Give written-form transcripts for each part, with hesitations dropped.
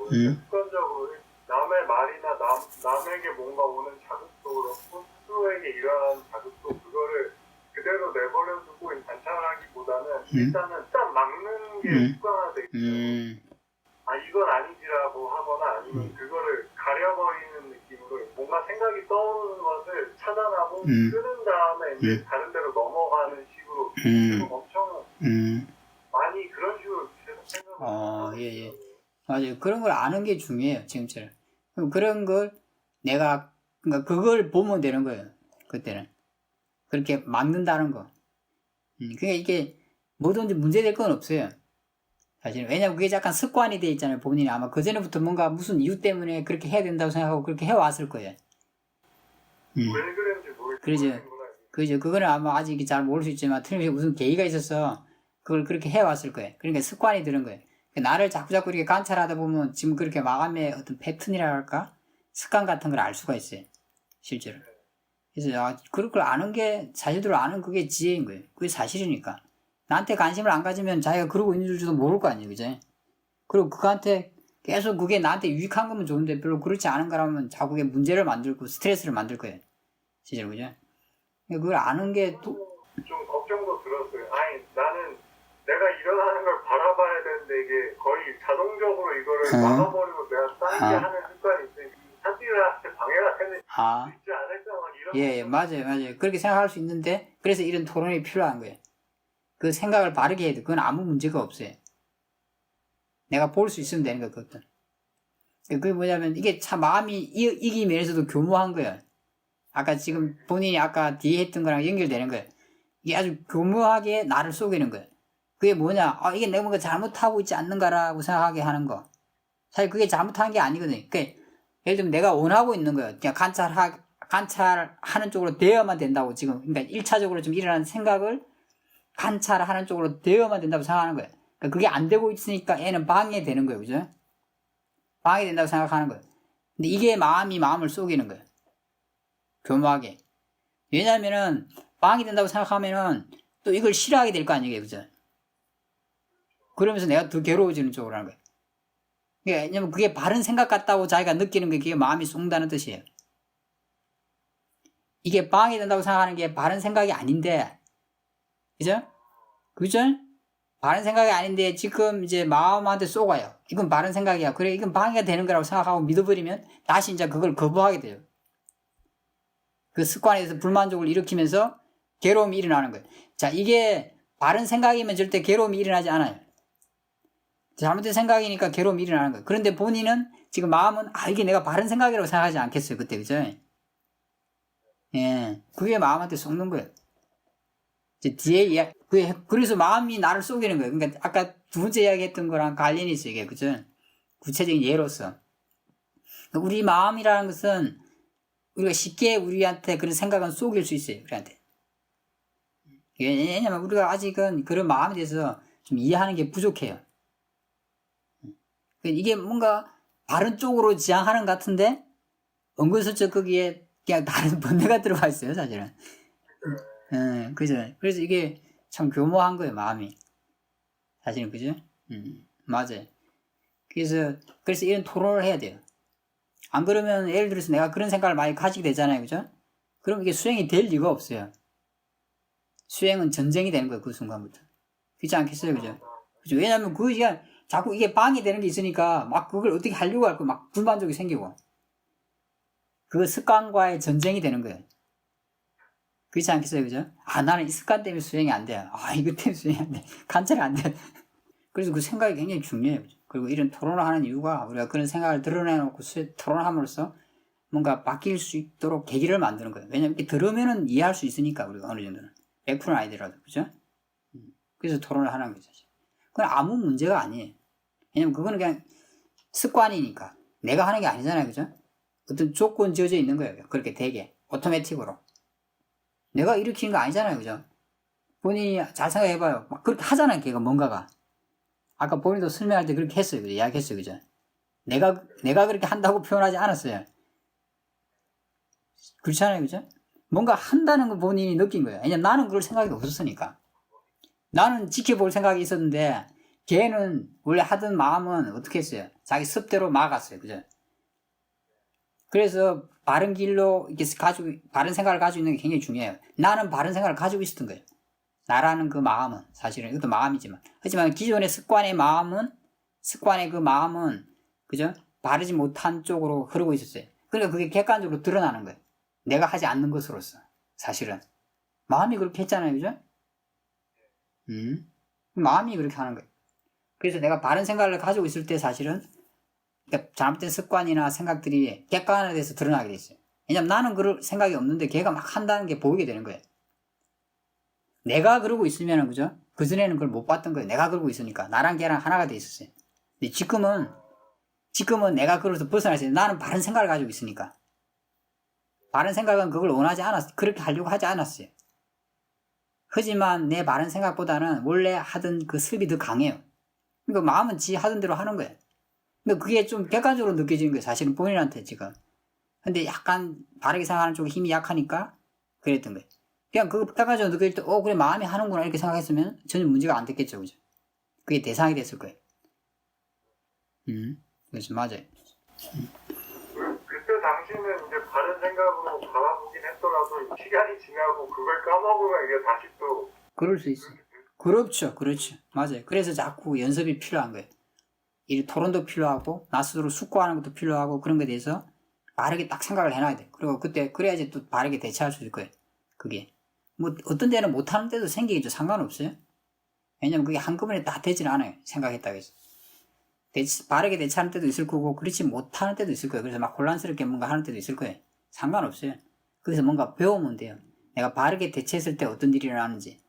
습관적으로 남의 말이나 남에게 뭔가 오는 자극도 그렇고 스스로에게 일어나는 자극도 그거를 그대로 내버려두고 관찰하기보다는 일단은 딱 막는 게 습관화돼 있어요. 아 이건 아니지라고 하거나 아니면 그거를 가려버리는 느낌으로 뭔가 생각이 떠오르는 것을 차단하고 끄는 다음에 이제 다른 데로 넘어가는 식으로 지금 엄청 많이 그런 식으로 계속 생각을 하고 예. 있어요. 맞아요. 그런 걸 아는 게 중요해요, 지금처럼. 그럼 그런 걸 내가, 그러니까 그걸 보면 되는 거예요, 그때는. 그렇게 막는다는 거. 그러니까 이게 뭐든지 문제될 건 없어요. 사실은. 왜냐면 그게 약간 습관이 돼 있잖아요, 본인이. 아마 그전에부터 뭔가 무슨 이유 때문에 그렇게 해야 된다고 생각하고 그렇게 해왔을 거예요. 왜 그랬는지 그러죠. 모르겠구나. 그죠. 그거는 아마 아직 잘 모를 수 있지만 틀림없이 무슨 계기가 있어서 그걸 그렇게 해왔을 거예요. 그러니까 습관이 들은 거예요. 나를 자꾸 이렇게 관찰하다 보면 지금 그렇게 마감의 어떤 패턴이라 할까? 습관 같은 걸 알 수가 있어요. 실제로. 그래서 그럴 걸 아는 게, 자신들을 아는 그게 지혜인 거예요. 그게 사실이니까. 나한테 관심을 안 가지면 자기가 그러고 있는 줄도 모를 거 아니에요. 그죠? 그리고 그한테 계속 그게 나한테 유익한 거면 좋은데 별로 그렇지 않은 거라면 자꾸 그게 문제를 만들고 스트레스를 만들 거예요. 실제로. 그죠? 그걸 아는 게 또, 좀 걱정도 들었어요. 아니 나는 내가 일어나는 걸 바라봐야 되는데 이게 거의 자동적으로 이거를 막아버리고 내가 딴 게 하는 습관이 있으니까 사람들한테 방해가 되는 있지 않을까 막 이런 예, 맞아요. 그렇게 생각할 수 있는데, 그래서 이런 토론이 필요한 거예요. 그 생각을 바르게 해도 그건 아무 문제가 없어요. 내가 볼 수 있으면 되는 거거든. 그게 뭐냐면, 이게 참 마음이 이기 면에서도 교묘한 거예요. 아까 지금 본인이 아까 뒤에 했던 거랑 연결되는 거예요. 이게 아주 교묘하게 나를 속이는 거예요. 그게 뭐냐? 이게 내가 뭔가 잘못하고 있지 않는가라고 생각하게 하는 거. 사실 그게 잘못한 게 아니거든요. 그러니까 예를 들면 내가 원하고 있는 거예요. 그냥 관찰하는 쪽으로 되어야만 된다고 지금. 그러니까 1차적으로 좀 일어나는 생각을 관찰하는 쪽으로 되어야만 된다고 생각하는 거예요. 그러니까 그게 안 되고 있으니까 애는 방해되는 거예요. 그죠? 방해된다고 생각하는 거예요. 근데 이게 마음을 속이는 거예요. 교묘하게. 왜냐면은 방해된다고 생각하면은 또 이걸 싫어하게 될 거 아니에요. 그죠? 그러면서 내가 더 괴로워지는 쪽으로 하는 거예요. 왜냐면 그게 바른 생각 같다고 자기가 느끼는 게 그게 마음이 쏜다는 뜻이에요. 이게 방해된다고 생각하는 게 바른 생각이 아닌데, 그죠? 그죠? 바른 생각이 아닌데 지금 이제 마음한테 쏘가요. 이건 바른 생각이야. 그래, 이건 방해가 되는 거라고 생각하고 믿어버리면 다시 이제 그걸 거부하게 돼요. 그 습관에 대해서 불만족을 일으키면서 괴로움이 일어나는 거예요. 자, 이게 바른 생각이면 절대 괴로움이 일어나지 않아요. 잘못된 생각이니까 괴로움이 일어나는 거예요. 그런데 본인은 지금 마음은 이게 내가 바른 생각이라고 생각하지 않겠어요. 그때. 그죠? 예. 그게 마음한테 속는 거예요. 이제 뒤에 이야기, 그래서 마음이 나를 속이는 거예요. 그러니까 아까 두 번째 이야기 했던 거랑 관련이 있어요. 이게. 그죠? 구체적인 예로서. 우리 마음이라는 것은 우리가 쉽게 우리한테 그런 생각은 속일 수 있어요. 우리한테. 왜냐면 우리가 아직은 그런 마음에 대해서 좀 이해하는 게 부족해요. 이게 뭔가 바른 쪽으로 지향하는 것 같은데 은근슬쩍 거기에 그냥 다른 번뇌가 들어가 있어요. 사실은. 그죠? 그래서 이게 참 교묘한 거예요. 마음이. 사실은. 그죠? 맞아요. 그래서 이런 토론을 해야 돼요. 안 그러면 예를 들어서 내가 그런 생각을 많이 가지게 되잖아요. 그죠? 그럼 이게 수행이 될 리가 없어요. 수행은 전쟁이 되는 거예요. 그 순간부터. 그렇지 않겠어요? 그죠? 그죠? 왜냐면 그게 자꾸 이게 방해되는 게 있으니까 막 그걸 어떻게 하려고 할 거 막 불만족이 생기고 그 습관과의 전쟁이 되는 거예요. 그렇지 않겠어요? 그죠? 나는 이 습관 때문에 수행이 안 돼요. 이것 때문에 수행이 안 돼. 관찰이 안 돼. 그래서 그 생각이 굉장히 중요해요. 그리고 이런 토론을 하는 이유가 우리가 그런 생각을 드러내놓고 토론함으로써 뭔가 바뀔 수 있도록 계기를 만드는 거예요. 왜냐면 이렇게 들으면은 이해할 수 있으니까 우리가 어느 정도는. 100%는 아니더라도. 그죠? 그래서 토론을 하는 거죠. 그건 아무 문제가 아니에요. 왜냐면 그거는 그냥 습관이니까. 내가 하는 게 아니잖아요. 그죠? 어떤 조건 지어져 있는 거예요. 그렇게 되게. 오토매틱으로. 내가 일으키는 거 아니잖아요. 그죠? 본인이 잘 생각해봐요. 막 그렇게 하잖아요. 걔가 뭔가가. 아까 본인도 설명할 때 그렇게 했어요. 그죠? 이야기했어요. 그죠? 내가 그렇게 한다고 표현하지 않았어요. 그렇잖아요. 그죠? 뭔가 한다는 걸 본인이 느낀 거예요. 왜냐면 나는 그럴 생각이 없었으니까. 나는 지켜볼 생각이 있었는데 걔는 원래 하던 마음은 어떻게 했어요? 자기 습대로 막았어요. 그죠? 그래서 바른 길로 이렇게 바른 생각을 가지고 있는 게 굉장히 중요해요. 나는 바른 생각을 가지고 있었던 거예요. 나라는 그 마음은, 사실은 이것도 마음이지만. 하지만 기존의 습관의 그 마음은, 그죠? 바르지 못한 쪽으로 흐르고 있었어요. 그러니까 그게 객관적으로 드러나는 거예요. 내가 하지 않는 것으로서. 사실은. 마음이 그렇게 했잖아요. 그죠? 마음이 그렇게 하는 거예요. 그래서 내가 바른 생각을 가지고 있을 때 사실은 그러니까 잘못된 습관이나 생각들이 객관화돼서 드러나게 돼 있어요. 왜냐면 나는 그럴 생각이 없는데 걔가 막 한다는 게 보이게 되는 거예요. 내가 그러고 있으면은, 그죠? 그전에는 그걸 못 봤던 거예요. 내가 그러고 있으니까. 나랑 걔랑 하나가 돼 있었어요. 근데 지금은 내가 그로서 벗어났어요. 나는 바른 생각을 가지고 있으니까. 바른 생각은 그걸 원하지 않았어요. 그렇게 하려고 하지 않았어요. 하지만 내 바른 생각보다는 원래 하던 그 습이 더 강해요. 그러니까 마음은 지 하던 대로 하는 거예요. 근데 그게 좀 객관적으로 느껴지는 거예요. 사실은 본인한테 지금. 근데 약간 바르게 생각하는 쪽에 힘이 약하니까 그랬던 거예요. 그냥 그거 객관적으로 느낄 때, 그래, 마음이 하는구나, 이렇게 생각했으면 전혀 문제가 안 됐겠죠, 그죠? 그게 대상이 됐을 거예요. 그렇죠, 맞아요. 그때 당시는 이제 바른 생각으로 바라보긴 했더라도 시간이 지나고 그걸 까먹으면 이게 다시 또 그럴 수 있어요. 그렇죠. 맞아요. 그래서 자꾸 연습이 필요한 거예요. 이 토론도 필요하고, 나 스스로 숙고하는 것도 필요하고, 그런 거에 대해서 바르게 딱 생각을 해놔야 돼. 그리고 그때, 그래야지 또 바르게 대처할 수 있을 거예요. 그게. 뭐, 어떤 데는 못하는 때도 생기겠죠. 상관없어요. 왜냐면 그게 한꺼번에 다 되지는 않아요. 생각했다고 해서. 바르게 대처하는 때도 있을 거고, 그렇지 못하는 때도 있을 거예요. 그래서 막 혼란스럽게 뭔가 하는 때도 있을 거예요. 상관없어요. 그래서 뭔가 배우면 돼요. 내가 바르게 대처했을 때 어떤 일이 일어나는지,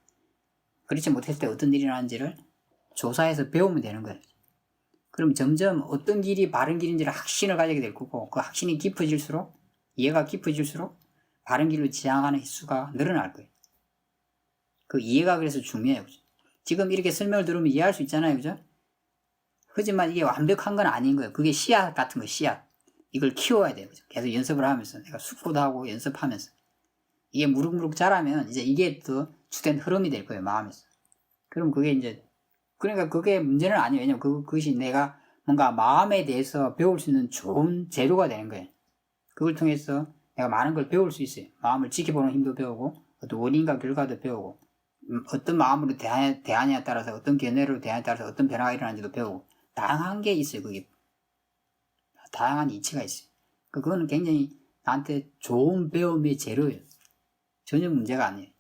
그렇지 못했을 때 어떤 일이 일어나는지를 조사해서 배우면 되는 거예요. 그럼 점점 어떤 길이 바른 길인지를 확신을 가지게 될 거고, 그 확신이 깊어질수록, 이해가 깊어질수록 바른 길로 지향하는 수가 늘어날 거예요. 그 이해가 그래서 중요해요. 그죠? 지금 이렇게 설명을 들으면 이해할 수 있잖아요. 그죠? 하지만 이게 완벽한 건 아닌 거예요. 그게 씨앗 같은 거예요. 씨앗. 이걸 키워야 돼요. 그죠? 계속 연습을 하면서, 내가 숙고도 하고 연습하면서. 이게 무럭무럭 자라면 이제 이게 더 주된 흐름이 될 거예요. 마음에서. 그럼 그게 이제, 그러니까 그게 문제는 아니에요. 왜냐면 그것이 내가 뭔가 마음에 대해서 배울 수 있는 좋은 재료가 되는 거예요. 그걸 통해서 내가 많은 걸 배울 수 있어요. 마음을 지켜보는 힘도 배우고, 어떤 원인과 결과도 배우고, 어떤 마음으로 대하냐에 따라서, 어떤 견해로 대하냐에 따라서 어떤 변화가 일어나는지도 배우고, 다양한 게 있어요. 그게. 다양한 이치가 있어요. 그거는 굉장히 나한테 좋은 배움의 재료예요. 전혀 문제가 아니에요.